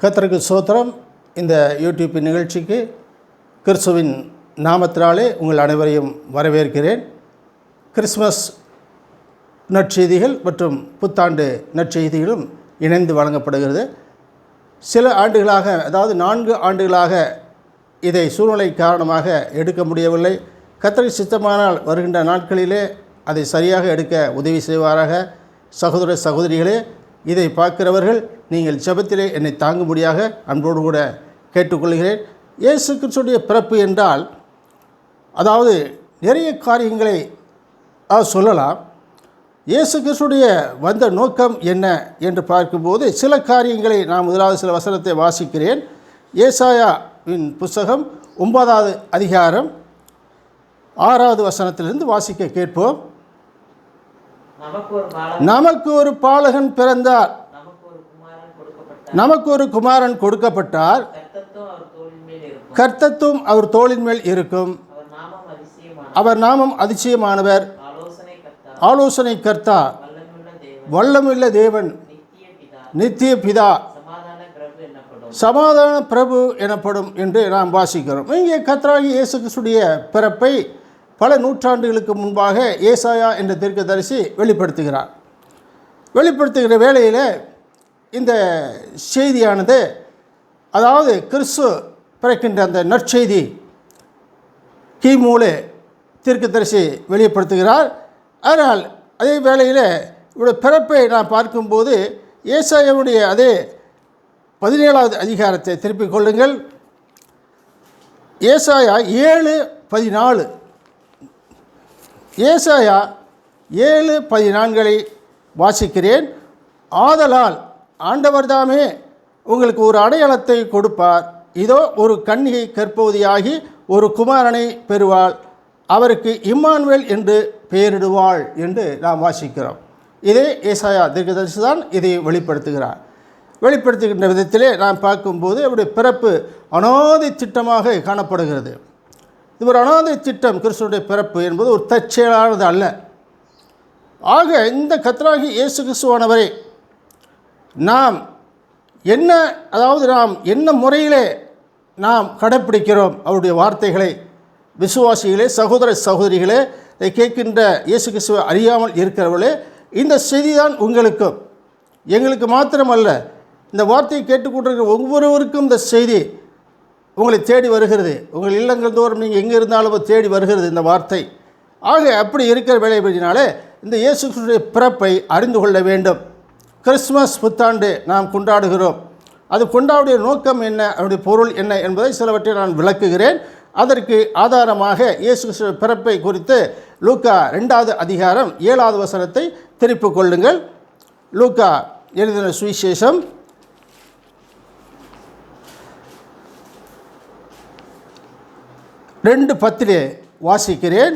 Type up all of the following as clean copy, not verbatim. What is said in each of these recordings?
கர்த்தருக்கு ஸ்தோத்திரம். இந்த யூடியூப் நிகழ்ச்சிக்கு கிறிஸ்துவின் நாமத்தினாலே உங்கள் அனைவரையும் வரவேற்கிறேன். கிறிஸ்மஸ் நற்செய்திகள் மற்றும் புத்தாண்டு நற்செய்திகளும் இணைந்து வழங்கப்படுகிறது. சில ஆண்டுகளாக, அதாவது 4 ஆண்டுகளாக இதை சூழ்நிலை காரணமாக எடுக்க முடியவில்லை. கர்த்தருக்கு சித்தமானால் வருகின்ற நாட்களிலே அதை சரியாக எடுக்க உதவி செய்வாராக. சகோதர சகோதரிகளே, இதை பார்க்கிறவர்கள் நீங்கள் ஜெபத்திலே என்னை தாங்கும்படியாக அன்போடு கூட கேட்டுக்கொள்கிறேன். இயேசு கிறிஸ்துடைய பிறப்பு என்றால், அதாவது நிறைய காரியங்களை சொல்லலாம். இயேசு கிறிஸ்துடைய வந்த நோக்கம் என்ன என்று பார்க்கும்போது சில காரியங்களை நான் முதலாவது சில வசனத்தை வாசிக்கிறேன். ஏசாயாவின் புத்தகம் 9வது அதிகாரம் 6வது வசனத்திலிருந்து வாசிக்க கேட்போம். நமக்கு ஒரு பாலகன் பிறந்தார், நமக்கு ஒரு குமாரன் கொடுக்கப்பட்டார், கர்த்தத்துவம் அவர் தோளின் மேல் இருக்கும். அவர் நாமம் அதிசயமானவர், ஆலோசனை கர்த்தா, வல்லமுள்ள தேவன், நித்திய பிதா, சமாதான பிரபு எனப்படும் என்று நாம் வாசிக்கிறோம். இங்கே கர்த்தராகிய இயேசு கிறிஸ்துடைய பிறப்பை பல நூற்றாண்டுகளுக்கு முன்பாக ஏசாயா என்ற தீர்க்கதரிசி வெளிப்படுத்துகிற வேளையில் இந்த செய்தியானது, அதாவது கிறிஸ்து பிறக்கின்ற அந்த நற்செய்தி கிமுலே தீர்க்கதரிசி வெளிப்படுத்துகிறார். ஆனால் அதே வேளையில் இவருடைய பிறப்பை நாம் பார்க்கும்போது ஏசாயாவுடைய அதே 17வது அதிகாரத்தை திருப்பிக் கொள்ளுங்கள். ஏசாயா 7:14, ஏசாயா 7:14 வாசிக்கிறேன். ஆதலால் ஆண்டவர்தாமே உங்களுக்கு ஒரு அடையாளத்தை கொடுப்பார். இதோ ஒரு கன்னிகை கர்ப்பவதியாகி ஒரு குமாரனை பெறுவாள், அவருக்கு இம்மானுவேல் என்று பெயரிடுவாள் என்று நாம் வாசிக்கிறோம். இதே ஏசாயா தீர்க்கதரிசி தான் இதை வெளிப்படுத்துகின்ற விதத்திலே நாம் பார்க்கும்போது அவருடைய பிறப்பு அனாதை திட்டமாக காணப்படுகிறது. இது ஒரு அனாதை திட்டம். கிறிஸ்துடைய பிறப்பு என்பது ஒரு தற்செயலானது அல்ல. ஆக இந்த கர்த்தராகிய இயேசு கிறிஸ்துவானவரை நாம் என்ன முறையிலே நாம் கடைப்பிடிக்கிறோம் அவருடைய வார்த்தைகளை, விசுவாசிகளே, சகோதர சகோதரிகளே, இதை கேட்கின்ற இயேசு கிறிஸ்துவை அறியாமல் இருக்கிறவர்களே, இந்த செய்தி தான் உங்களுக்கும் எங்களுக்கு மாத்திரமல்ல, இந்த வார்த்தையை கேட்டுக்கொண்டிருக்கிற ஒவ்வொருவருக்கும் இந்த செய்தி உங்களை தேடி வருகிறது. உங்கள் இல்லங்கள் தோறும் நீங்கள் எங்கே இருந்தாலும் தேடி வருகிறது இந்த வார்த்தை. ஆக அப்படி இருக்கிற வேலையினாலே இந்த இயேசு கிறிஸ்துடைய பிறப்பை அறிந்து கொள்ள வேண்டும். கிறிஸ்மஸ் புத்தாண்டு நாம் கொண்டாடுகிறோம். அது கொண்டாடுடைய நோக்கம் என்ன, அவருடைய பொருள் என்ன என்பதை சிலவற்றை நான் விளக்குகிறேன். அதற்கு ஆதாரமாக இயேசு கிறிஸ்துடைய பிறப்பை குறித்து லூக்கா 2வது அதிகாரம் 7வது வசனத்தை திருப்பிக் கொள்ளுங்கள். லூக்கா எழுதின சுவிசேஷம் 2:10 வாசிக்கிறேன்.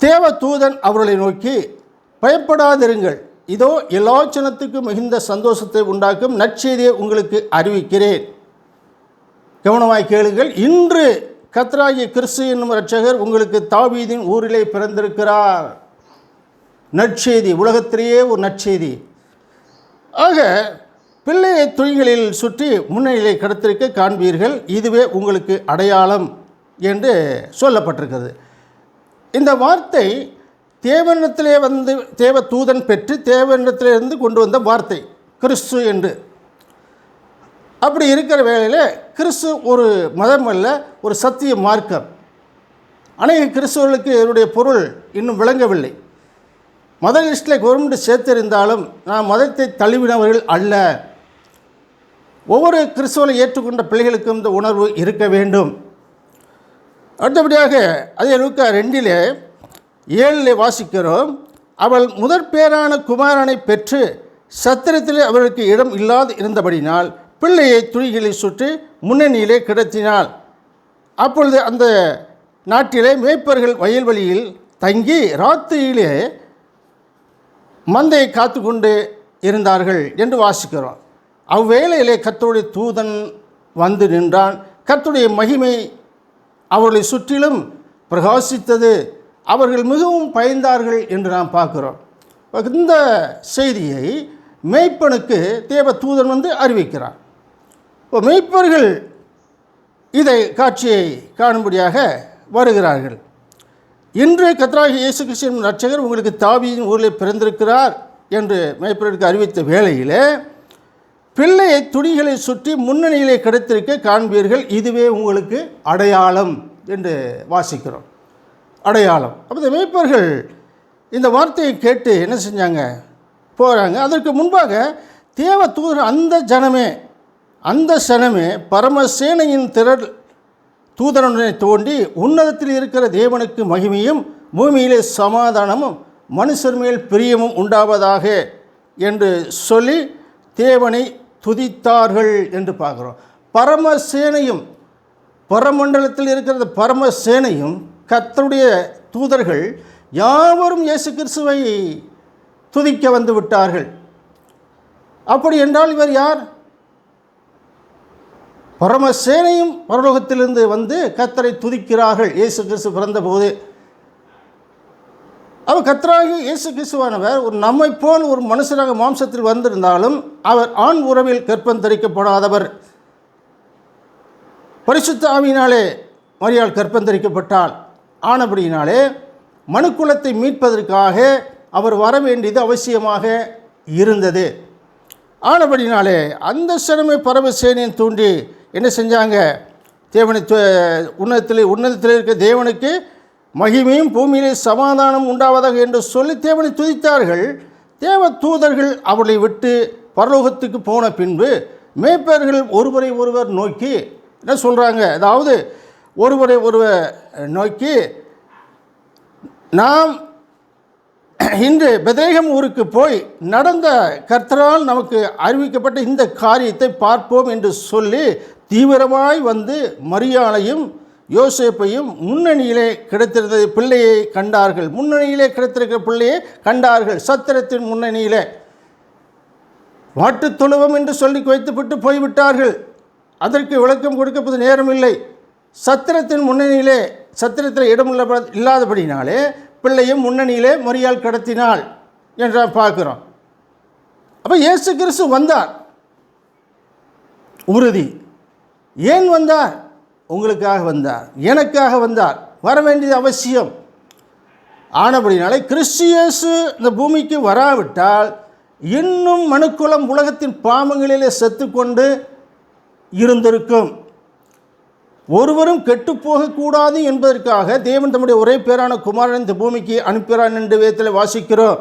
தேவ தூதன் அவர்களை நோக்கி, பயப்படாதிருங்கள், இதோ எல்லா ஜனத்துக்கும் மிகுந்த சந்தோஷத்தை உண்டாக்கும் நற்செய்தியை உங்களுக்கு அறிவிக்கிறேன். கவனமாய் கேளுங்கள். இன்று கர்த்தராகிய கிறிஸ்து என்னும் இரட்சகர் உங்களுக்கு தாவீதின் ஊரிலே பிறந்திருக்கிறார். நற்செய்தி, உலகத்திலேயே ஒரு நற்செய்தி. ஆக பிள்ளையை துணிகளில் சுற்றி முன்னிலை கடத்திருக்க காண்பீர்கள், இதுவே உங்களுக்கு அடையாளம் என்று சொல்லப்பட்டிருக்கிறது. இந்த வார்த்தை தேவனிடத்திலே தேவ தூதன் பெற்று தேவனிடத்திலிருந்து கொண்டு வந்த வார்த்தை கிறிஸ்து என்று. அப்படி இருக்கிற வேளையில் கிறிஸ்து ஒரு மதம் அல்ல, ஒரு சத்திய மார்க்கம். அநேக கிறிஸ்துவர்களுக்கு இதனுடைய பொருள் இன்னும் விளங்கவில்லை. மத லிஸ்டில் கவர்மெண்ட் சேர்த்திருந்தாலும் நாம் மதத்தை தழுவினவர்கள் அல்ல. ஒவ்வொரு கிறிஸ்துவனை ஏற்றுக்கொண்ட பிள்ளைகளுக்கும் இந்த உணர்வு இருக்க வேண்டும். அடுத்தபடியாக அதே லூக்கா 2:7 வாசிக்கிறோம். அவள் முதற்பேரான குமாரனை பெற்று சத்திரத்திலே அவளுக்கு இடம் இல்லாது இருந்தபடினால் பிள்ளையை துணிகளில் சுற்றி முன்னணியிலே கிடத்தினாள். அப்பொழுது அந்த நாட்டிலே மேய்ப்பர்கள் வயல்வெளியில் தங்கி ராத்திரியிலே மந்தையை காத்து கொண்டு இருந்தார்கள் என்று வாசிக்கிறோம். அவ்வேளையிலே கர்த்தருடைய தூதன் வந்து நின்றான். கர்த்தருடைய மகிமை அவர்களை சுற்றிலும் பிரகாசித்தது. அவர்கள் மிகவும் பயந்தார்கள் என்று நாம் பார்க்கிறோம். இந்த செய்தியை மேய்ப்பனுக்கு தேவ தூதன் வந்து அறிவிக்கிறார். இப்போ மேய்ப்பர்கள் இதை காட்சியை காணும்படியாக வருகிறார்கள். இன்று கர்த்தராகிய இயேசு கிறிஸ்துவின் இரட்சகர் உங்களுக்கு தாவீதின் ஊரில் பிறந்திருக்கிறார் என்று மேய்ப்பருக்கு அறிவித்த வேளையிலே பிள்ளையை துணிகளை சுற்றி முன்னணியிலே கிடைத்திருக்க காண்பீர்கள், இதுவே உங்களுக்கு அடையாளம் என்று வாசிக்கிறோம். அடையாளம். அப்போ இந்த மேய்ப்பர்கள் இந்த வார்த்தையை கேட்டு என்ன செஞ்சாங்க, போகிறாங்க. அதற்கு முன்பாக தேவ தூதர் அந்த சனமே பரமசேனையின் திரள் தூதரனை தோண்டி உன்னதத்தில் இருக்கிற தேவனுக்கு மகிமையும் பூமியிலே சமாதானமும் மனுஷர் மேல் பிரியமும் உண்டாவதாக என்று சொல்லி தேவனை துதித்தார்கள் என்று பார்க்குறோம். பரமசேனையும் பரமண்டலத்தில் இருக்கிற பரமசேனையும் கர்த்தருடைய தூதர்கள் யாவரும் இயேசு கிறிஸ்துவை துதிக்க வந்து விட்டார்கள். அப்படி என்றால் இவர் யார்? பரமசேனையும் பரலோகத்திலிருந்து வந்து கர்த்தரை துதிக்கிறார்கள் இயேசு கிறிஸ்து பிறந்தபோது. அவர் கர்த்தராகி இயேசு கிறிஸ்துவானவர் ஒரு நம்மை போல் ஒரு மனுஷராக மாம்சத்தில் வந்திருந்தாலும் அவர் ஆண் உறவில் கற்பந்தரிக்கப்படாதவர். பரிசுத்த ஆவியினாலே மரியாள் கற்பந்தரிக்கப்பட்டாள். ஆனபடியினாலே மனுக்குலத்தை மீட்பதற்காக அவர் வர வேண்டியது அவசியமாக இருந்தது. ஆனபடினாலே அந்த சனமே பரமசேனையின் தூண்டி என்ன செஞ்சாங்க, தேவனை உன்னதத்தில் இருக்க தேவனுக்கு மகிமையும் பூமியிலே சமாதானம் உண்டாவதாக என்று சொல்லி தேவனை துதித்தார்கள். தேவ தூதர்கள் அவளை விட்டு பரலோகத்துக்கு போன பின்பு மேய்ப்பர்கள் ஒருவரை ஒருவர் நோக்கி என்ன சொல்கிறாங்க, அதாவது ஒருவரை ஒருவர் நோக்கி, நாம் இன்று பெத்லகேம் ஊருக்கு போய் நடந்த கர்த்தரால் நமக்கு அறிவிக்கப்பட்ட இந்த காரியத்தை பார்ப்போம் என்று சொல்லி தீவிரமாய் வந்து மரியாளையும் யோசேப்பையும் முன்னணியிலே கிடைத்திருந்த பிள்ளையை கண்டார்கள். முன்னணியிலே கிடைத்திருக்கிற பிள்ளையை கண்டார்கள். சத்திரத்தின் முன்னணியிலே வாட்டுத் தொழுவம் என்று சொல்லி வைத்துவிட்டு போய்விட்டார்கள். அதற்கு விளக்கம் கொடுக்கப்பது நேரமில்லை. சத்திரத்தின் முன்னணியிலே சத்திரத்தில் இடம் இல்லாதபடினாலே பிள்ளையும் முன்னணியிலே மரியாள் கடத்தினாள் என்று பார்க்கிறோம். அப்போ இயேசு கிறிஸ்து வந்தார். உறுதி. ஏன் வந்தார்? உங்களுக்காக வந்தார், எனக்காக வந்தார். வர வேண்டியது அவசியம். ஆனபடினாலே கிறிஸ்து இயேசு இந்த பூமிக்கு வராவிட்டால் இன்னும் மனுக்குலம் உலகத்தின் பாவங்களிலே செத்துக்கொண்டு இருந்திருக்கும். ஒருவரும் கெட்டுப்போகக்கூடாது என்பதற்காக தேவன் தம்முடைய ஒரே பேரான குமாரன் இந்த பூமிக்கு அனுப்புகிறான் என்று வேதத்தில் வாசிக்கிறோம்.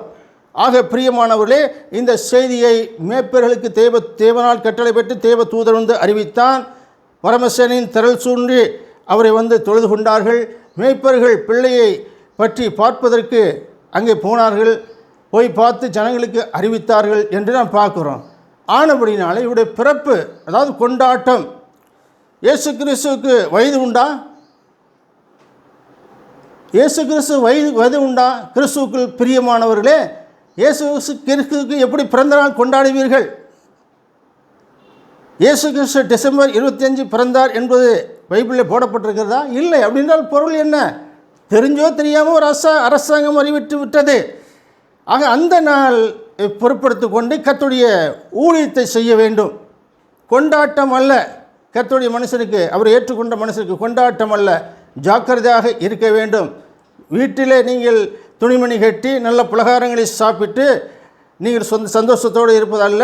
ஆக பிரியமானவர்களே, இந்த செய்தியை மேய்ப்பர்களுக்கு தேவனால் கட்டளை பெற்று தேவ தூதர் வந்து அறிவித்தான். பரமசேனையின் திரள் சூழ்ந்து அவரை வந்து தொழுது கொண்டார்கள். மேய்ப்பர்கள் பிள்ளையை பற்றி பார்ப்பதற்கு அங்கே போனார்கள். போய் பார்த்து ஜனங்களுக்கு அறிவித்தார்கள் என்று நாம் பார்க்குறோம். ஆனபடினாலே இவருடைய பிறப்பு, அதாவது கொண்டாட்டம். இயேசு கிறிஸ்துவுக்கு வயது உண்டா? இயேசு கிறிஸ்து வயது உண்டா? கிறிஸ்துவுக்குள் பிரியமானவர்களே, இயேசு கிறிஸ்துவுக்கு எப்படி பிறந்த நாள் கொண்டாடுவீர்கள்? இயேசு கிறிஸ்து டிசம்பர் 25 பிறந்தார் என்பது பைபிளில் போடப்பட்டிருக்கிறதா? இல்லை. அப்படின்றால் பொருள் என்ன? தெரிஞ்சோ தெரியாமல் ஒரு அரசாங்கம் அறிவித்து விட்டது. ஆக அந்த நாள் பொறுப்படுத்தி கொண்டு கர்த்தருடைய ஊழியத்தை செய்ய வேண்டும். கொண்டாட்டம் அல்ல. கர்த்தருடைய மனுஷனுக்கு, அவரை ஏற்றுக்கொண்ட மனுஷனுக்கு கொண்டாட்டம் அல்ல, ஜாக்கிரதையாக இருக்க வேண்டும். வீட்டிலே நீங்கள் துணிமணி கட்டி நல்ல பலகாரங்களை சாப்பிட்டு நீங்கள் சந்தோஷத்தோடு இருப்பதல்ல,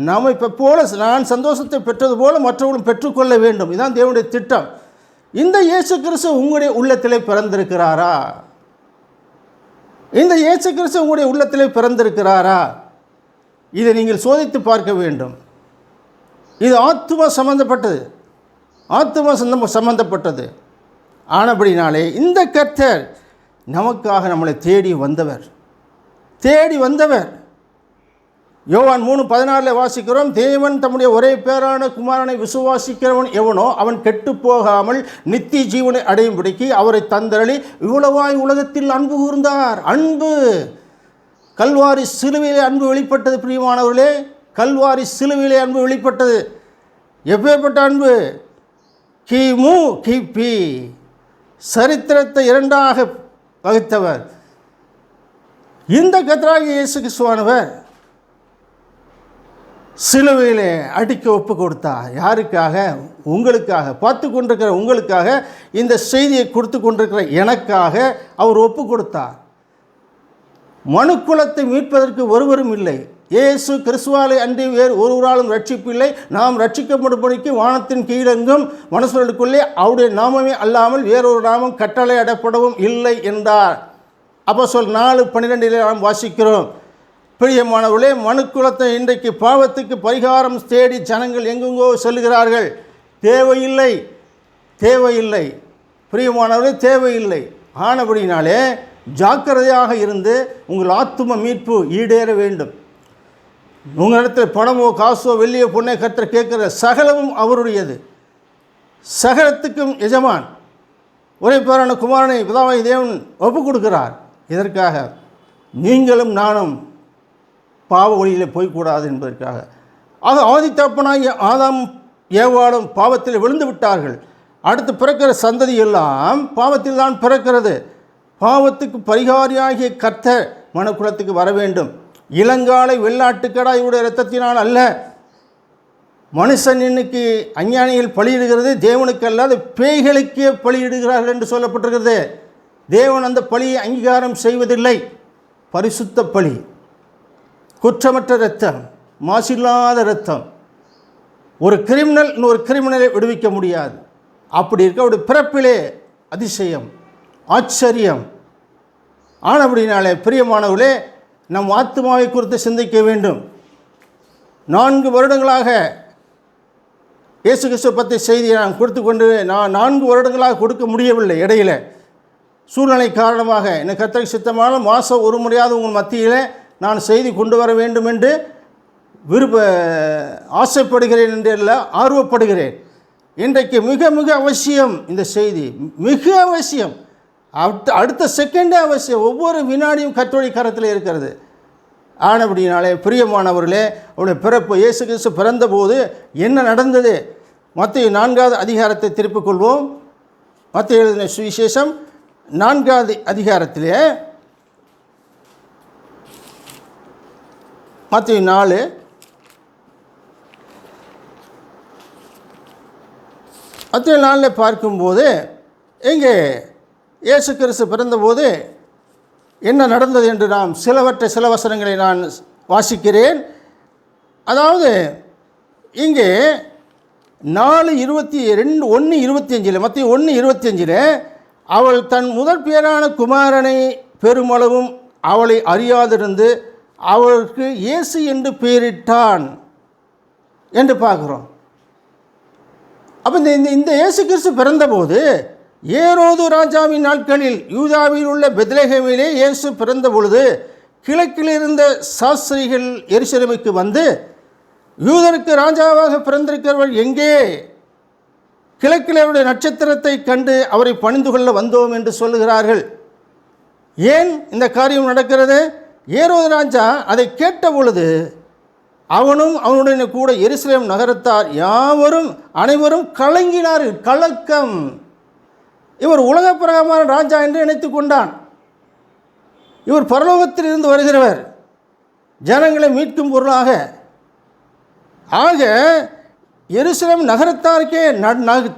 நம்ம இப்போ போல நான் சந்தோஷத்தை பெற்றது போல மற்றவர்களும் பெற்றுக்கொள்ள வேண்டும். இதுதான் தேவனுடைய திட்டம். இந்த இயேசு கிறிஸ்து உங்களுடைய உள்ளத்திலே பிறந்திருக்கிறாரா? இந்த இயேசு கிறிஸ்து உங்களுடைய உள்ளத்திலே பிறந்திருக்கிறாரா? இதை நீங்கள் சோதித்து பார்க்க வேண்டும். இது ஆத்தும சம்பந்தப்பட்டது. ஆனபடினாலே இந்த கர்த்தர் நமக்காக நம்மளை தேடி வந்தவர். யோவான் 3:16 வாசிக்கிறோம், தேவன் தம்முடைய ஒரே பேரான குமாரனை விசுவாசிக்கிறவன் எவனோ அவன் கெட்டு போகாமல் நித்திய ஜீவனை அடையும்படிக்கு அவரை தந்தரளி இவ்வளவாய் உலகத்தில் அன்பு கூர்ந்தார். அன்பு கல்வாரி சிலுவையிலே அன்பு வெளிப்பட்டது. பிரியமானவர்களே, கல்வாரி சிலுவையிலே அன்பு வெளிப்பட்டது. எப்பேற்பட்ட அன்பு! கிமு கிபி சரித்திரத்தை இரண்டாக வகுத்தவர் இந்த கர்த்தராகிய இயேசு கிறிஸ்துவானவர் சிலுவையிலே அடிக்க ஒப்பு கொடுத்தார். யாருக்காக? உங்களுக்காக, பார்த்து கொண்டிருக்கிற உங்களுக்காக, இந்த செய்தியை கொடுத்து கொண்டிருக்கிற எனக்காக அவர் ஒப்பு கொடுத்தார். மனுக்குலத்தை மீட்பதற்கு ஒருவரும் இல்லை. இயேசு கிறிஸ்துவாலே அன்றி வேறு ஒருவராலும் ரட்சிப்பில்லை. நாம் ரட்சிக்கப்படும்படிக்கு வானத்தின் கீழெங்கும் மனுஷர்களுக்குள்ளே அவருடைய நாமமே அல்லாமல் வேறொரு நாமம் கட்டளை அடப்படவும் இல்லை என்றார். அப்போஸ்தலர் 4:12 நாம் வாசிக்கிறோம். பிரியமானவர்களே, மனுக்குலத்தை இன்றைக்கு பாவத்துக்கு பரிகாரம் தேடி ஜனங்கள் எங்கெங்கோ செல்கிறார்கள். தேவையில்லை, தேவையில்லை பிரியமானவர்களே, தேவையில்லை. ஆனபடினாலே ஜாக்கிரதையாக இருந்து உங்கள் ஆத்தும மீட்பு ஈடேற வேண்டும். உங்களிடத்தில் பணமோ காசோ வெள்ளியோ பொண்ணை கர்த்தர் கேட்கிற சகலமும் அவருடையது. சகலத்துக்கும் எஜமான். ஒரே பேரான குமாரனை பிதாவாகிய தேவன் ஒப்பு கொடுக்கிறார். இதற்காக நீங்களும் நானும் பாவ வழியில் போய்க்கூடாது என்பதற்காக. ஆக ஆதித்தப்பனாகிய ஆதாம் ஏவாளும் பாவத்தில் விழுந்து விட்டார்கள். அடுத்து பிறக்கிற சந்ததி எல்லாம் பாவத்தில் தான் பிறக்கிறது. பாவத்துக்கு பரிகாரியாகிய கர்த்தர் மனுக்குலத்துக்கு வர வேண்டும். இளங்காலை வெள்ளாட்டுக்கடாயுடைய இரத்தத்தினால் அல்ல. மனுஷன் இன்னைக்கு அஞ்ஞானிகள் பலியிடுகிறது தேவனுக்கு அல்லாத பேய்களுக்கே பலியிடுகிறார்கள் என்று சொல்லப்பட்டிருக்கிறது. தேவன் அந்த பலியை அங்கீகாரம் செய்வதில்லை. பரிசுத்த பலி, குற்றமற்ற இரத்தம், மாசில்லாத இரத்தம். ஒரு கிரிமினல் இன்னொரு கிரிமினலை விடுவிக்க முடியாது. அப்படி இருக்க அவருடைய பிறப்பிலே அதிசயம், ஆச்சரியம். ஆனபடினாலே பிரியமானவர்களே, நம் ஆத்மாவை குறித்து சிந்திக்க வேண்டும். 4 வருடங்களாக இயேசு கிறிஸ்துவை பற்றி செய்தியை நான் கொடுத்து கொண்டு 4 வருடங்களாக கொடுக்க முடியவில்லை. இடையில சூழ்நிலை காரணமாக எனக்கு கர்த்தருக்கு சித்தமான மாதம் ஒரு முறையாவது உங்கள் மத்தியில் நான் செய்தி கொண்டு வர வேண்டும் என்று ஆசைப்படுகிறேன் என்று அல்ல, ஆர்வப்படுகிறேன். இன்றைக்கு மிக மிக அவசியம் இந்த செய்தி, மிக அவசியம். அடுத்த செகண்டே அவசியம். ஒவ்வொரு வினாடியும் கர்த்தருடைய கரத்தில் இருக்கிறது. ஆனபடினாலே பிரியமானவர்களே, அவருடைய பிறப்பு, இயேசு கிறிஸ்து பிறந்தபோது என்ன நடந்தது? மத்தேயு 4வது அதிகாரத்தை திருப்பிக் கொள்வோம். மத்தேயு எழுதின சுவிசேஷம் 4வது அதிகாரத்திலே மத்தேயு 4 மத்தேயு 4 பார்க்கும்போது இங்கே இயேசு கிறிஸ்து பிறந்தபோது என்ன நடந்தது என்று நாம் சில வசனங்களை நான் வாசிக்கிறேன். அதாவது இங்கே 1:25 மத்தேயு 1:25 அவள் தன் முதற் பேரான குமாரனை பெருமளவும் அவளை அறியாதிருந்து அவளுக்கு இயேசு என்று பெயரிட்டான் என்று பார்க்குறோம். அப்போ இந்த இயேசு கிறிஸ்து பிறந்தபோது ஏரோது ராஜாவின் நாட்களில் யூதாவில் உள்ள பெத்லகேமிலே இயேசு பிறந்த பொழுது கிழக்கில் இருந்த சாஸ்திரிகள் எருசலேமுக்கு வந்து, யூதருக்கு ராஜாவாக பிறந்திருக்கிறவர் எங்கே? கிழக்கில் அவருடைய நட்சத்திரத்தை கண்டு அவரை பணிந்து கொள்ள வந்தோம் என்று சொல்லுகிறார்கள். ஏன் இந்த காரியம் நடக்கிறது? ஏரோது ராஜா அதை கேட்ட பொழுது அவனும் அவனுடைய கூட எருசலேம் நகரத்தார் அனைவரும் கலங்கினார்கள். கலக்கம். இவர் உலக பிரகாரமான ராஜா என்று நினைத்து கொண்டான். இவர் பரலோகத்தில் இருந்து வருகிறவர், ஜனங்களை மீட்கும் பொருளாக. ஆக எருசலேம் நகரத்தாருக்கே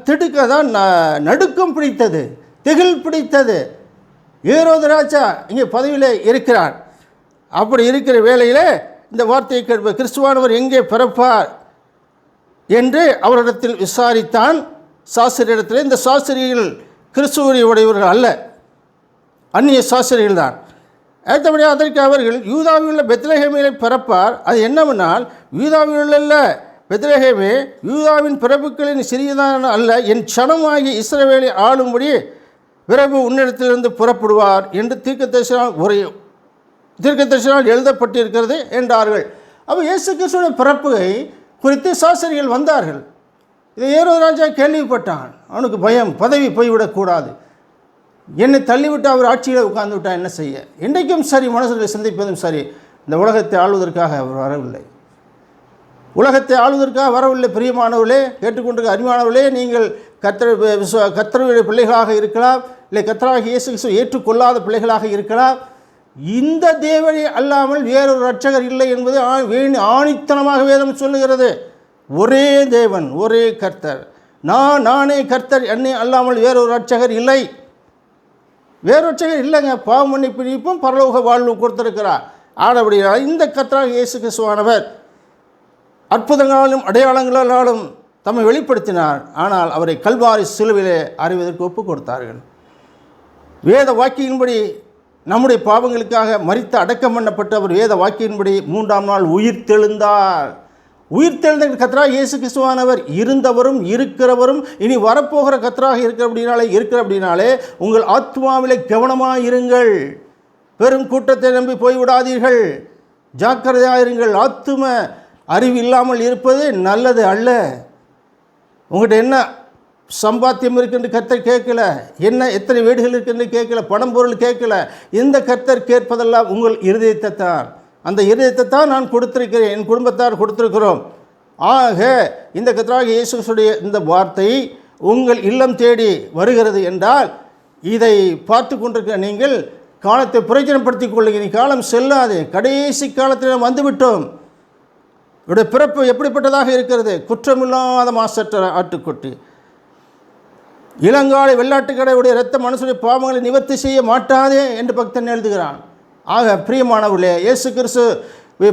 திடுக்கதான் நடுக்கம் பிடித்தது, திகில் பிடித்தது. ஏரோது ராஜா இங்கே பதவியில் இருக்கிறார். அப்படி இருக்கிற வேளையில் இந்த வார்த்தையை கேட்ப கிறிஸ்துவானவர் எங்கே பிறப்பார் என்று அவரிடத்தில் விசாரித்தான். சாஸ்திரியிடத்தில். இந்த சாஸ்திரிகள் கிறிஸ்துவரை உடையவர்கள் அல்ல, அந்நிய சாஸ்திரிகள் தான். அடுத்தபடியாக அதற்கு அவர்கள் யூதாவில் உள்ள பெத்லகேமிலே பிறப்பார். அது என்னவென்றால், யூதாவில் உள்ள பெத்லகேமே யூதாவின் பிறப்புகளின் சிறியதான அல்ல, என் சனமாகி இஸ்ரவேலை ஆளும்படி பிறகு உன்னிடத்திலிருந்து புறப்படுவார் என்று தீர்க்கதரிசனால் எழுதப்பட்டிருக்கிறது என்றார்கள். அப்போ இயேசு கிறிஸ்துவின் பிறப்பை குறித்து சாஸ்திரிகள் வந்தார்கள். இதை ஏரோது ராஜா கேள்விப்பட்டான். அவனுக்கு பயம், பதவி போய்விடக்கூடாது, என்னை தள்ளிவிட்டு அவர் ஆட்சியில் உட்கார்ந்து விட்டால் என்ன செய்ய? இன்றைக்கும் சரி, மனுஷர்களை சிந்திப்பதும் சரி, இந்த உலகத்தை ஆளுவதற்காக அவர் வரவில்லை. உலகத்தை ஆளுவதற்காக வரவில்லை. பிரியமானவர்களே, கேட்டுக்கொண்டிருக்க அருமையானவர்களே, நீங்கள் கர்த்தருடைய பிள்ளைகளாக இருக்கலாம், இல்லை கர்த்தராகிய இயேசு கிறிஸ்துவை ஏற்றுக்கொள்ளாத பிள்ளைகளாக இருக்கலாம். இந்த தேவனை அல்லாமல் வேறொரு இரட்சகர் இல்லை என்பது ஆணித்தனமாக வேதம் சொல்லுகிறது. ஒரே தேவன், ஒரே கர்த்தர். நானே கர்த்தர், என்னை அல்லாமல் வேறொரு இரட்சகர் இல்லை. வேறொரு இரட்சகர் இல்லைங்க. பாவ மன்னிப்பும் பரலோக வாழ்வு கொடுத்திருக்கிறார். ஆனபடியால் இந்த கர்த்தராகிய இயேசு கிறிஸ்துவானவர் அற்புதங்களாலும் அடையாளங்களாலும் தம்மை வெளிப்படுத்தினார். ஆனால் அவரை கல்வாரி சிலுவையிலே அறிவதற்கு ஒப்புக் கொடுத்தார்கள். வேத வாக்கியின்படி நம்முடைய பாவங்களுக்காக மரித்து அடக்கம் பண்ணப்பட்ட அவர் வேத வாக்கியின்படி 3ஆம் நாள் உயிர்த்தெழுந்தார். உயிர்த்தெழுந்த கர்த்தராகிய இயேசு கிறிஸ்துவானவர் இருந்தவரும் இருக்கிறவரும் இனி வரப்போகிற கர்த்தராக இருக்கிறபடினாலே உங்கள் ஆத்மாவிலே கவனமாக இருங்கள். பெரும் கூட்டத்தை நம்பி போய்விடாதீர்கள். ஜாக்கிரதையாயிருங்கள். ஆத்தும அறிவு இல்லாமல் இருப்பது நல்லது அல்ல. உங்கள்கிட்ட என்ன சம்பாத்தியம் இருக்குன்னு கர்த்தர் கேட்கல, என்ன எத்தனை வீடுகள் இருக்குன்னு கேட்கல, பணம் பொருள் கேட்கல. இந்த கர்த்தர் கேட்பதெல்லாம் உங்கள் இருதயத்தை தான். அந்த இருதயத்தை தான் நான் கொடுத்திருக்கிறேன், என் குடும்பத்தார் கொடுத்திருக்கிறோம். ஆக இந்த கர்த்தராகிய இயேசு கிறிஸ்துவுடைய இந்த வார்த்தை உங்கள் இல்லம் தேடி வருகிறது என்றால் இதை பார்த்து கொண்டிருக்கிற நீங்கள் காலத்தை பிரயோஜனப்படுத்திக் கொள்ளுங்க. நீ காலம் செல்லாது. கடைசி காலத்தில் வந்துவிட்டோம். இவருடைய பிறப்பு எப்படிப்பட்டதாக இருக்கிறது? குற்றமில்லாத மாசற்ற ஆட்டுக்குட்டி, இளங்காலை வெள்ளாட்டுக்கடையுடைய இரத்த மனுஷனுடைய பாவங்களை நிவர்த்தி செய்ய மாட்டாதே என்று பக்தன் எழுதுகிறான். ஆக பிரியமானவர்களே, இயேசு கிறிஸ்து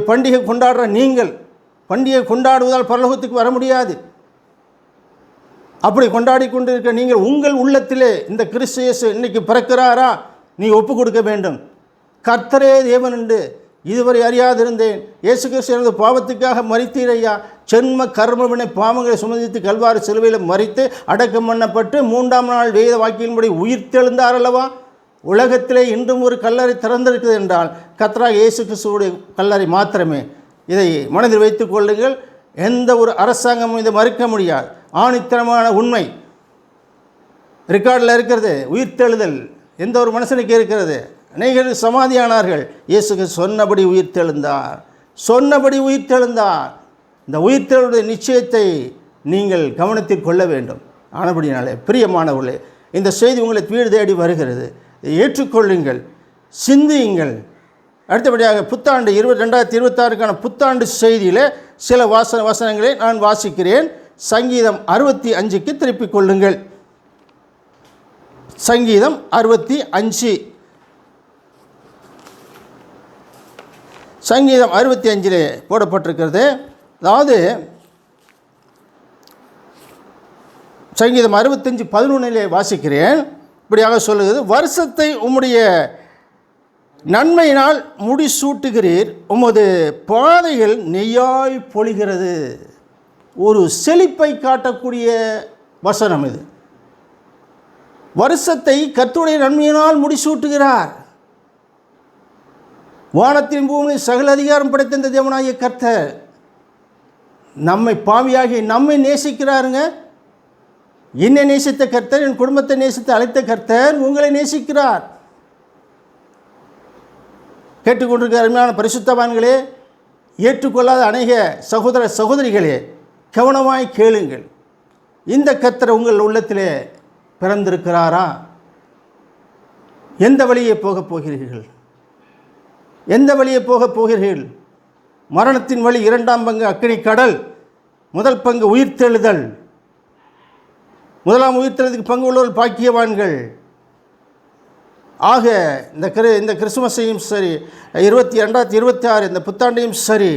பண்டிகை கொண்டாடுற நீங்கள் பண்டிகை கொண்டாடுவதால் பரலோகத்துக்கு வர முடியாது. அப்படி கொண்டாடி கொண்டு இருக்க நீங்கள் உங்கள் உள்ளத்திலே இந்த கிறிஸ்து இயேசு இன்னைக்கு பிறக்கிறாரா நீ ஒப்பு கொடுக்க வேண்டும். கர்த்தரே தேவன் என்று இதுவரை அறியாதிருந்தேன். இயேசு கிறிஸ்து எனது பாவத்துக்காக மரித்தீரையா. ஜென்ம கர்மவினை பாவங்களை சுமந்தித்து கல்வாரி சிலுவையில் மரித்து அடக்கம் பண்ணப்பட்டு 3ஆம் நாள் வேத வாக்கியின்படி உயிர்த்தெழுந்தார் அல்லவா. உலகத்திலே இன்றும் ஒரு கல்லறை திறந்திருக்குது என்றால் கர்த்தராகிய இயேசு கிறிஸ்துவுடைய கல்லறை மாத்திரமே. இதை மனதில் வைத்துக் கொள்ளுங்கள். எந்த ஒரு அரசாங்கமும் இதை மறுக்க முடியாது. ஆணித்தனமான உண்மை ரெக்கார்டில் இருக்கிறது. உயிர்த்தெழுதல் எந்த ஒரு மனுஷனுக்கு இருக்கிறது. அநேகர் சமாதியானார்கள். இயேசுக்கு சொன்னபடி உயிர்த்தெழுந்தார், சொன்னபடி உயிர்த்தெழுந்தார். இந்த உயிர்த்தெழுடைய நிச்சயத்தை நீங்கள் கவனத்தில் கொள்ள வேண்டும். ஆனபடினாலே பிரியமானவர்களே, இந்த செய்தி உங்களை வீடு தேடி வருகிறது. ஏற்றுக்கொள்ளுங்கள், சிந்தியுங்கள். அடுத்தபடியாக புத்தாண்டு 2026க்கான புத்தாண்டு செய்தியில் சில வசனங்களை நான் வாசிக்கிறேன். சங்கீதம் 65க்கு திருப்பிக் கொள்ளுங்கள். சங்கீதம் 65. சங்கீதம் 65 போடப்பட்டிருக்கிறது. அதாவது சங்கீதம் 65:11 வாசிக்கிறேன். இப்படியாக சொல்லுகிறது, வருஷத்தை உம்முடைய நன்மையினால் முடிசூட்டுகிறீர், உமது பாதைகள் நெய்யாய் பொழிகிறது. ஒரு செழிப்பை காட்டக்கூடிய வசனம் இது. வருஷத்தை கர்த்தருடைய நன்மையினால் முடிசூட்டுகிறார். வானத்தின் பூமியில் சகல அதிகாரம் படைத்த இந்த தேவனாகிய கர்த்தர் நம்மை பாவியாகி நம்மை நேசிக்கிறாருங்க. என்னை நேசித்த கர்த்தர், என் குடும்பத்தை நேசித்து அழைத்த கர்த்தர் உங்களை நேசிக்கிறார். கேட்டுக்கொண்டிருக்கிற அருமையான பரிசுத்தவான்களே, ஏற்றுக்கொள்ளாத அநேக சகோதர சகோதரிகளே, கவனமாய் கேளுங்கள். இந்த கர்த்தர் உங்கள் உள்ளத்திலே பிறந்திருக்கிறாரா? எந்த வழியே போகப் போகிறீர்கள்? எந்த வழியே போகப் போகிறீர்கள்? மரணத்தின் வழி 2ஆம் பங்கு அக்கினி கடல், முதல் பங்கு உயிர்த்தெழுதல். 1ஆம் உயிர்த்தெழுதுக்கு பங்கு உள்ளவர்கள் பாக்கியவான்கள். ஆக இந்த கிறிஸ்துமஸையும் சரி, 2026 இந்த புத்தாண்டையும் சரி,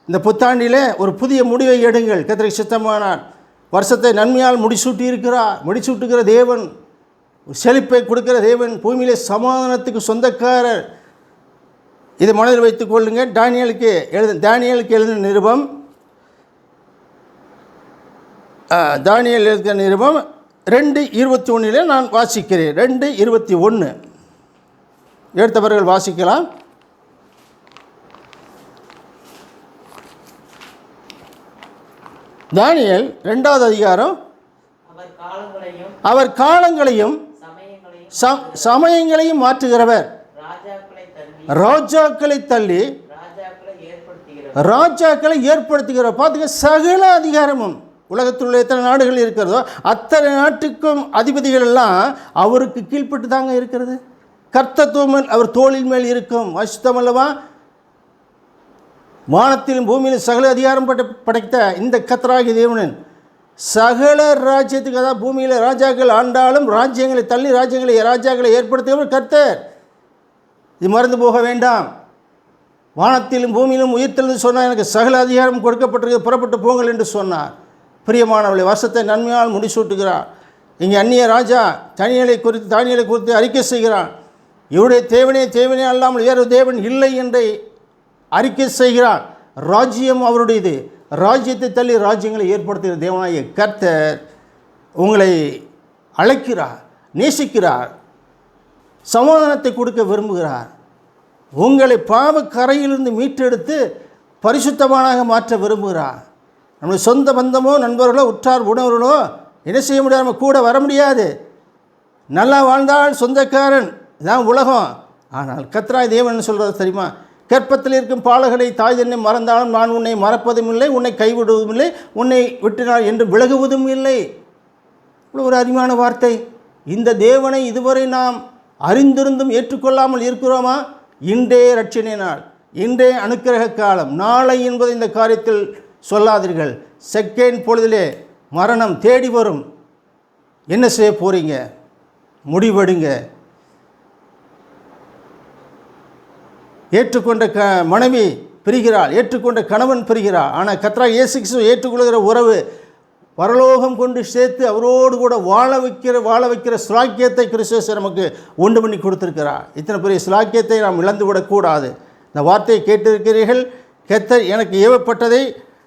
இந்த புத்தாண்டிலே ஒரு புதிய முடிவை எடுங்கள். கர்த்தருக்கு சித்தமானார். வருஷத்தை நன்மையால் முடிசூட்டுகிற தேவன், செழிப்பை கொடுக்கிற தேவன், பூமியிலே சமாதானத்துக்கு சொந்தக்காரர். இதை மனதில் வைத்துக் கொள்ளுங்கள். தானியேலுக்கு எழுதின நிருபம், தானியேல் எழுதின நிருபம் 2:21 நான் வாசிக்கிறேன். 2:21 எடுத்தவர்கள் வாசிக்கலாம். தானியேல் 2வது அதிகாரம். அவர் காலங்களையும் சமயங்களையும் மாற்றுகிறவர், ராஜாக்களை தள்ளி ராஜாக்களை ஏற்படுத்துகிறவர். பார்த்துக்க, சகல அதிகாரமும் உலகத்தில் உள்ள எத்தனை நாடுகள் இருக்கிறதோ அத்தனை நாட்டுக்கும் அதிபதிகள் எல்லாம் அவருக்கு கீழ்பட்டு தாங்க இருக்கிறது. கர்த்தத்துவம் அவர் தோளின் மேல் இருக்கும். வாசித்தோம் அல்லவா? வானத்திலும் பூமியிலும் சகல அதிகாரம் படைத்த இந்த கர்த்தராகிய தேவனின் சகல ராஜ்யத்துக்கு, அதாவது பூமியில் ராஜாக்கள் ஆண்டாலும் ராஜ்யங்களை தள்ளி ராஜாக்களை ஏற்படுத்தியவர் கர்த்தர். இது மறந்து போக வேண்டாம். வானத்திலும் பூமியிலும் உயிர்த்தெழுந்து சொன்னார், எனக்கு சகல அதிகாரம் கொடுக்கப்பட்டிருக்கு, புறப்பட்டு போங்கள் என்று சொன்னார். பிரியமானவர்களை, வருஷத்தை நன்மையால் முடிசூட்டுகிறார். இங்கே அந்நிய ராஜா தானியேலை குறித்து அறிக்கை செய்கிறான். இவருடைய தேவனே அல்லாமல் வேறு தேவன் இல்லை என்று அறிக்கை செய்கிறான். ராஜ்யம் அவருடையது. ராஜ்யத்தை தள்ளி ராஜ்யங்களை ஏற்படுத்துகிற தேவனாகிய கர்த்தர் உங்களை அழைக்கிறார், நேசிக்கிறார், சமாதானத்தை கொடுக்க விரும்புகிறார். உங்களை பாவ கரையிலிருந்து மீட்டெடுத்து பரிசுத்தமானாக மாற்ற விரும்புகிறார். நம்முடைய சொந்த பந்தமோ நண்பர்களோ உற்றார் உணவர்களோ என்ன செய்ய முடியாது, நம்ம கூட வர முடியாது. நல்லா வாழ்ந்தால் சொந்தக்காரன் இதான் உலகம். ஆனால் கர்த்தராகிய தேவன் சொல்கிறது தெரியுமா? கற்பத்தில் இருக்கும் பாலகனை தாய் தன்னை மறந்தாலும் நான் உன்னை மறப்பதும் இல்லை, உன்னை கைவிடுவதும் இல்லை, உன்னை விட்டினாள் என்று விலகுவதும் இல்லை. இவ்வளோ ஒரு அருமையான வார்த்தை. இந்த தேவனை இதுவரை நாம் அறிந்திருந்தும் ஏற்றுக்கொள்ளாமல் இருக்கிறோமா? இன்றே ரட்சணை நாள், இன்றே அனுக்கிரக காலம். நாளை என்பதை இந்த காரியத்தில் சொல்லாதீர்கள். செகண்ட் பொழுதிலே மரணம் தேடி வரும். என்ன செய்ய போகிறீங்க? முடிவெடுங்க. ஏற்றுக்கொண்ட மனைவி பிரிகிறாள், ஏற்றுக்கொண்ட கணவன் பிரிகிறாள். ஆனால் கர்த்தராகிய இயேசு கிறிஸ்து ஏற்றுக்கொள்கிற உறவு பரலோகம் கொண்டு சேர்த்து அவரோடு கூட வாழ வைக்கிற ஸ்லாக்கியத்தை கிறிஸ்து நமக்கு உண்டு பண்ணி கொடுத்திருக்கிறார். இத்தனை பெரிய ஸ்லாக்கியத்தை நாம் இழந்து விடக்கூடாது. இந்த வார்த்தையை கேட்டிருக்கிறீர்கள். கர்த்தர் எனக்கு ஏவப்பட்டதை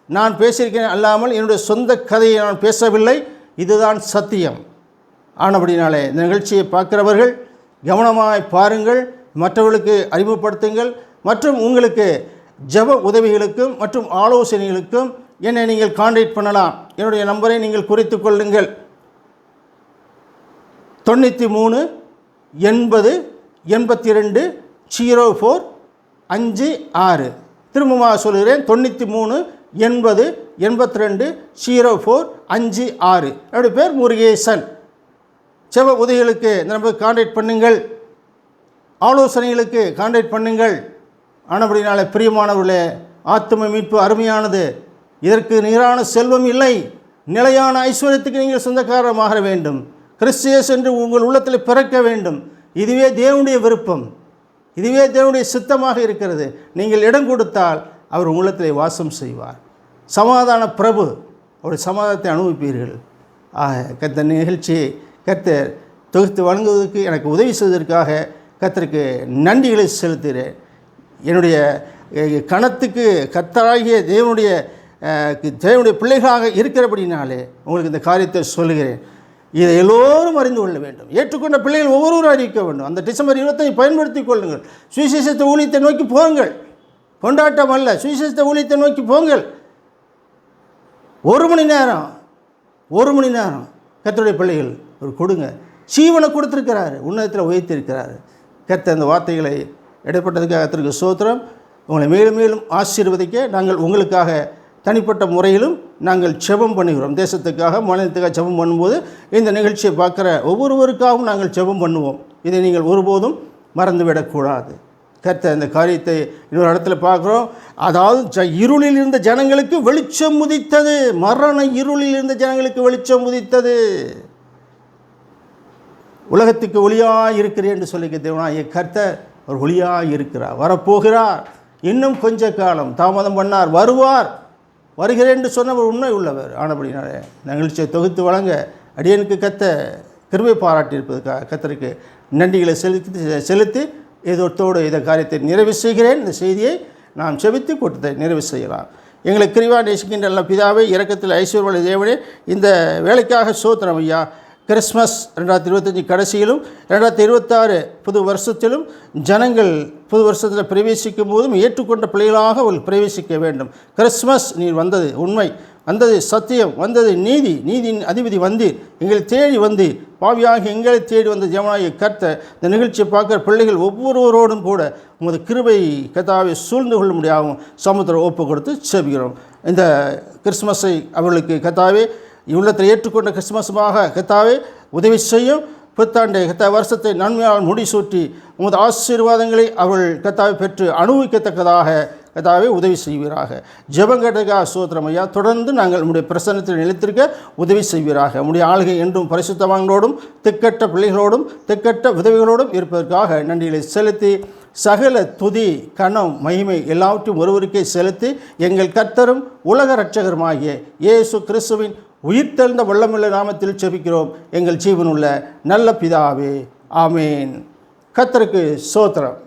நான் பேசியிருக்கிறேன் அல்லாமல் என்னுடைய சொந்த கதையை நான் பேசவில்லை. இதுதான் சத்தியம். ஆனபடினாலே இந்த நிகழ்ச்சியை பார்க்கிறவர்கள் கவனமாய் பாருங்கள், மற்றவர்களுக்கு அறிமுகப்படுத்துங்கள். மற்றும் உங்களுக்கு ஜெப உதவிகளுக்கும் மற்றும் ஆலோசனைகளுக்கும் என்னை நீங்கள் கான்டாக்ட் பண்ணலாம். என்னுடைய நம்பரை நீங்கள் குறித்து கொள்ளுங்கள். 93 80 82 04 56. திரும்பமாக சொல்கிறேன், 93 80 82 04 56. என்னுடைய பேர் முருகேசன். ஜெப உதவிகளுக்கு இந்த நம்பரை கான்டாக்ட் பண்ணுங்கள், ஆலோசனைகளுக்கு கான்டாக்ட் பண்ணுங்கள். ஆனபடினால பிரியமானவர்களே, ஆத்தும மீட்பு அருமையானது. இதற்கு நிகரான செல்வம் இல்லை. நிலையான ஐஸ்வர்யத்துக்கு நீங்கள் சொந்தக்காரமாக வேண்டும். கிறிஸ்து என்று உங்கள் உள்ளத்தில் பிறக்க வேண்டும். இதுவே தேவனுடைய விருப்பம், இதுவே தேவனுடைய சித்தமாக இருக்கிறது. நீங்கள் இடம் கொடுத்தால் அவர் உள்ளத்தில் வாசம் செய்வார். சமாதான பிரபு, அவருடைய சமாதானத்தை அனுபவிப்பீர்கள். கர்த்தர் நிகழ்ச்சியை கர்த்தர் தொகுத்து வழங்குவதற்கு எனக்கு உதவி செய்வதற்காக கர்த்தருக்கு நன்றிகளை செலுத்துகிறேன். என்னுடைய கணத்துக்கு கர்த்தராகிய தேவனுடைய பிள்ளைகளாக இருக்கிறபடினாலே உங்களுக்கு இந்த காரியத்தை சொல்லுகிறேன். இதை எல்லோரும் அறிந்து கொள்ள வேண்டும். ஏற்றுக்கொண்ட பிள்ளைகள் ஒவ்வொருவரும் அறிவிக்க வேண்டும். அந்த டிசம்பர் 25 பயன்படுத்தி கொள்ளுங்கள். சுவிசேஷத்தை ஊழியத்தை நோக்கி போங்கள். கொண்டாட்டம் அல்ல, சுவிசேஷத்தை ஊழியத்தை நோக்கி போங்கள். 1 மணி நேரம் கர்த்தருடைய பிள்ளைகள் ஒரு கொடுங்க. சீவனை கொடுத்துருக்கிறாரு, உன்னதத்தில் உயர்த்திருக்கிறாரு. கர்த்தர் அந்த வார்த்தைகளை இடைப்பட்டதுக்காக கர்த்தருக்கு ஸ்தோத்திரம். உங்களை மேலும் மேலும் ஆசீர்வதிக்க நாங்கள் உங்களுக்காக தனிப்பட்ட முறையிலும் நாங்கள் ஜெபம் பண்ணுகிறோம். தேசத்துக்காக, மாநிலத்துக்காக ஜெபம் பண்ணும்போது இந்த நிகழ்ச்சியை பார்க்குற ஒவ்வொருவருக்காகவும் நாங்கள் ஜெபம் பண்ணுவோம். இதை நீங்கள் ஒருபோதும் மறந்துவிடக்கூடாது. கர்த்தர் இந்த காரியத்தை இன்னொரு இடத்துல பார்க்குறோம். அதாவது இருளில் இருந்த ஜனங்களுக்கு வெளிச்சம் உதித்தது. மரண இருளில் இருந்த ஜனங்களுக்கு வெளிச்சம் உதித்தது. உலகத்துக்கு ஒளியாக இருக்கிறேன் என்று சொல்லிக்க தேவனாகிய கர்த்தர் அவர் ஒளியாக இருக்கிறார். வரப்போகிறார். இன்னும் கொஞ்ச காலம் தாமதம் பண்ணார், வருவார். வருகிறேன் என்று சொன்னவர் உண்மை உள்ளவர். ஆனபடினாலே நிகழ்ச்சியை தொகுத்து வழங்க அடியனுக்கு கிருபை பாராட்டியிருப்பதற்காக கர்த்தருக்கு நன்றிகளை செலுத்தி இதோடு இந்த காரியத்தை நிறைவு செய்கிறேன். இந்த செய்தியை நாம் செபித்து கூட்டத்தை நிறைவு செய்யலாம். எங்களை கிருபையா நேசிக்கின்ற நல்ல பிதாவே, இரக்கத்தில் ஐஸ்வர்ய தேவனே, இந்த வேலைக்காக ஸ்தோத்திரம் ஐயா. கிறிஸ்மஸ் 2025 கடைசியிலும் 2026 புது வருஷத்திலும் ஜனங்கள் புது வருஷத்தில் பிரவேசிக்கும் போதும் ஏற்றுக்கொண்ட பிள்ளைகளாக அவர்கள் பிரவேசிக்க வேண்டும். கிறிஸ்மஸ் நீர் வந்தது உண்மை, வந்தது சத்தியம், வந்தது நீதியின் அதிபதி வந்து எங்களை தேடி வந்து பாவியாக எங்களை தேடி வந்த ஜெபனாகிய கர்த்தர் இந்த நிகழ்ச்சியை பார்க்குற பிள்ளைகள் ஒவ்வொருவரோடும் கூட உமது கிருபை கர்த்தாவை சூழ்ந்து கொள்ள முடியாகவும் சமுத்திரம் ஒப்பு கொடுத்து செபிக்கிறோம். இந்த கிறிஸ்மஸை அவர்களுக்கு கர்த்தாவே உள்ளத்தில் ஏற்றுக்கொண்ட கிறிஸ்துமஸுமாக கர்த்தாவே உதவி செய்யும். புத்தாண்டை வருஷத்தை நன்மையால் முடிசூட்டி உமது ஆசீர்வாதங்களை அவள் கத்தாவை பெற்று அனுபவிக்கத்தக்கதாக கத்தாவே உதவி செய்வீராக. ஜெபங்கடகா சோத்திரம் ஐயா. தொடர்ந்து நாங்கள் நம்முடைய பிரசன்னத்தில் நிலைத்திருக்க உதவி செய்வீராக. நம்முடைய ஆளுகை என்றும் பரிசுத்தவான்களோடும் திக்கட்ட பிள்ளைகளோடும் திக்கட்ட உதவிகளோடும் இருப்பதற்காக நன்றிகளை செலுத்தி சகல துதி கனம் மகிமை எல்லாவற்றையும் ஒருவருக்கே செலுத்தி எங்கள் கர்த்தரும் உலக இரட்சகருமாகிய இயேசு கிறிஸ்துவின் உயிர்த்தெழுந்த வல்லமுள்ள நாமத்தில் செபிக்கிறோம் எங்கள் ஜீவனுள்ள நல்ல பிதாவே. ஆமேன். கர்த்தருக்கு ஸ்தோத்திரம்.